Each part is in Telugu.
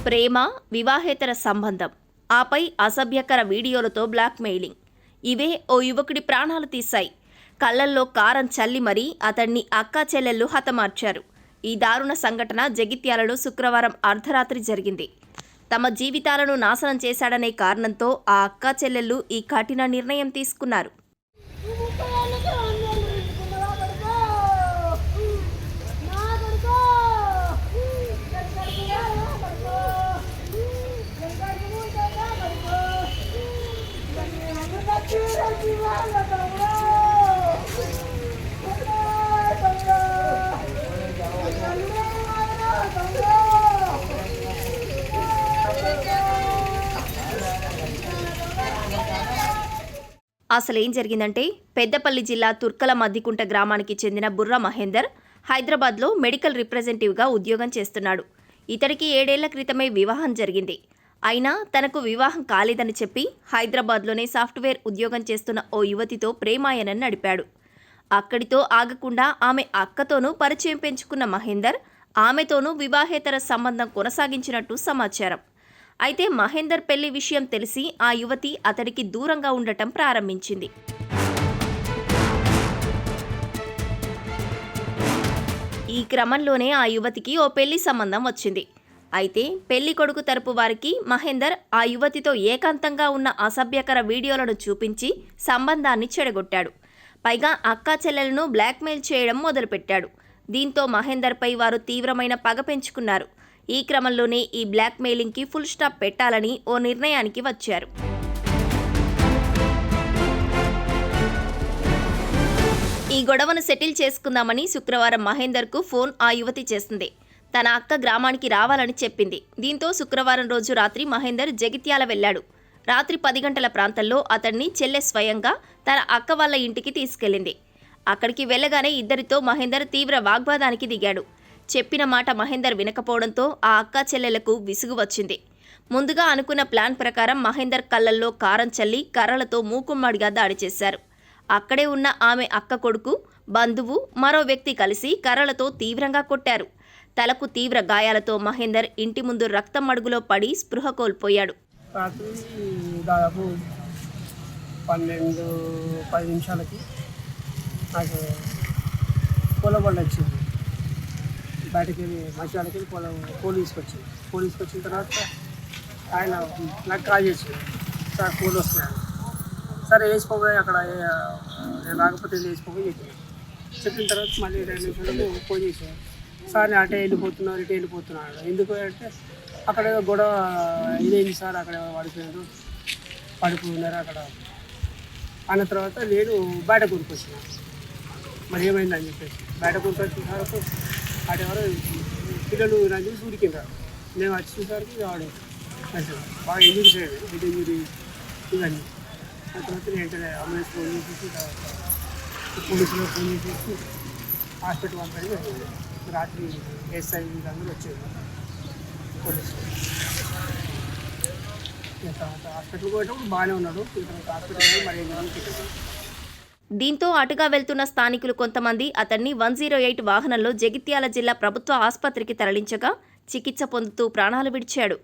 ప్రేమ, వివాహేతర సంబంధం, ఆపై అసభ్యకర వీడియోలతో బ్లాక్మెయిలింగ్. ఇవే ఓ యువకుడి ప్రాణాలు తీశాయి. కళ్లల్లో కారం చల్లి మరీ అతన్ని అక్కా చెల్లెళ్ళు హతమార్చారు. ఈ దారుణ సంఘటన జగిత్యాలలో శుక్రవారం అర్ధరాత్రి జరిగింది. తమ జీవితాలను నాశనం చేశాడనే కారణంతో ఆ అక్కా చెల్లెళ్ళు ఈ కఠిన నిర్ణయం తీసుకున్నారు. అసలేం జరిగిందంటే, పెద్దపల్లి జిల్లా తుర్కల మద్దికుంట గ్రామానికి చెందిన బుర్ర మహేందర్ హైదరాబాద్లో మెడికల్ రిప్రజెంటేటివ్గా ఉద్యోగం చేస్తున్నాడు. ఇతడికి 7 ఏళ్ల క్రితమే వివాహం జరిగింది. అయినా తనకు వివాహం కాలేదని చెప్పి హైదరాబాద్లోనే సాఫ్ట్వేర్ ఉద్యోగం చేస్తున్న ఓ యువతితో ప్రేమాయణం నడిపాడు. అక్కడితో ఆగకుండా ఆమె అక్కతోనూ పరిచయం పెంచుకున్న మహేందర్ ఆమెతోనూ వివాహేతర సంబంధం కొనసాగించినట్టు సమాచారం. అయితే మహేందర్ పెళ్లి విషయం తెలిసి ఆ యువతి అతడికి దూరంగా ఉండటం ప్రారంభించింది. ఈ క్రమంలోనే ఆ యువతికి ఓ పెళ్లి సంబంధం వచ్చింది. అయితే పెళ్లి కొడుకు తరపు వారికి మహేందర్ ఆ యువతితో ఏకాంతంగా ఉన్న అసభ్యకర వీడియోలను చూపించి సంబంధాన్ని చెడగొట్టాడు. పైగా అక్కా చెల్లెలను బ్లాక్మెయిల్ చేయడం మొదలుపెట్టాడు. దీంతో మహేందర్పై వారు తీవ్రమైన పగ పెంచుకున్నారు. ఈ క్రమంలోనే ఈ బ్లాక్మెయిలింగ్కి ఫుల్ స్టాప్ పెట్టాలని ఓ నిర్ణయానికి వచ్చారు. ఈ గొడవను సెటిల్ చేసుకుందామని శుక్రవారం మహేందర్కు ఫోన్ ఆ యువతి చేసింది. తన అక్క గ్రామానికి రావాలని చెప్పింది. దీంతో శుక్రవారం రోజు రాత్రి మహేందర్ జగిత్యాల వెళ్లాడు. రాత్రి 10 గంటల ప్రాంతంలో అతన్ని చెల్లె స్వయంగా తన అక్క వాళ్ళ ఇంటికి తీసుకెళ్లింది. అక్కడికి వెళ్లగానే ఇద్దరితో మహేందర్ తీవ్ర వాగ్వాదానికి దిగాడు. చెప్పిన మాట మహేందర్ వినకపోవడంతో ఆ అక్కా చెల్లెలకు విసుగు వచ్చింది. ముందుగా అనుకున్న ప్లాన్ ప్రకారం మహేందర్ కళ్లల్లో కారం చల్లి కర్రలతో మూకుమ్మడిగా దాడి చేశారు. అక్కడే ఉన్న ఆమె అక్క కొడుకు, బంధువు, మరో వ్యక్తి కలిసి కర్రలతో తీవ్రంగా కొట్టారు. తలకు తీవ్ర గాయాలతో మహేందర్ ఇంటి ముందు రక్తం మడుగులో పడి స్పృహ కోల్పోయాడు. దాదాపు 12-10 నిమిషాలకి నాకు పొలబండి వచ్చింది. బయటకి వెళ్ళి మంచివాళ్ళకి వెళ్ళి పోలీస్కి వచ్చిన తర్వాత ఆయన నాకు కాల్ చేసింది, సార్ ఫోన్ వస్తున్నాను, సరే వేసిపోయి అక్కడ నేను రాకపోతే వేసిపోయి చెప్పిన తర్వాత మళ్ళీ 2 నిమిషాలకు ఫోన్ చేశాను, సార్ నేను అటే వెళ్ళిపోతున్నాను ఎందుకు అంటే అక్కడ గొడవ ఇదేంటి సార్, అక్కడ పడిపోయినారు అక్కడ అన్న తర్వాత నేను బయట కూరుకొచ్చినాను. మరి ఏమైందని చెప్పేసి బయట కూరుకొచ్చిన తర్వాత అటెవరో పిల్లలు నన్ను చూసి ఉడికినారు. నేను వచ్చి చూసరికి వాడు బాగా ఇంజురీ చేయడు, హెడ్ ఇంజురీ ఇవన్నీ. ఆ తర్వాత నేను వెంటనే అంబులెన్స్ ఫోన్ చేసేసి పోలీసులో ఫోన్ చేసేసి హాస్పిటల్ పంపడానికి రాత్రి ఎస్ఐ అందరూ వచ్చేది పోలీసులు. తర్వాత హాస్పిటల్కి పోయేటప్పుడు బాగానే ఉన్నాడు. తర్వాత హాస్పిటల్ మరి దీంతో అటుగా వెళ్తున్న స్థానికులు కొంతమంది అతన్ని 108 వాహనంలో జగిత్యాల జిల్లా ప్రభుత్వ ఆసుపత్రికి తరలించగా చికిత్స పొందుతూ ప్రాణాలు విడిచాడు.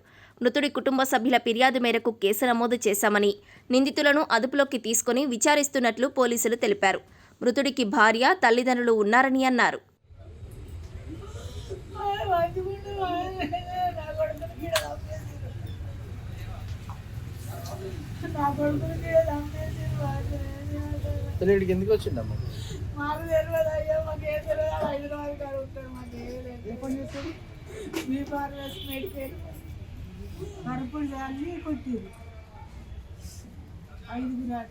మృతుడి కుటుంబ సభ్యుల ఫిర్యాదు మేరకు కేసు నమోదు చేశామని, నిందితులను అదుపులోకి తీసుకుని విచారిస్తున్నట్లు పోలీసులు తెలిపారు. మృతుడికి భార్య, తల్లిదండ్రులు ఉన్నారని అన్నారు. తెలియడికి ఎందుకు వచ్చిందమ్మా? మాకు తెలియదు అయ్యా, మాకేం తెలియదు. హైదరాబాద్ కాడ ఉంటాడు, మాకు మీ ఫార్మసీ మెడికల్ కడుపులు దాన్ని కొట్టిరు 5 ఆట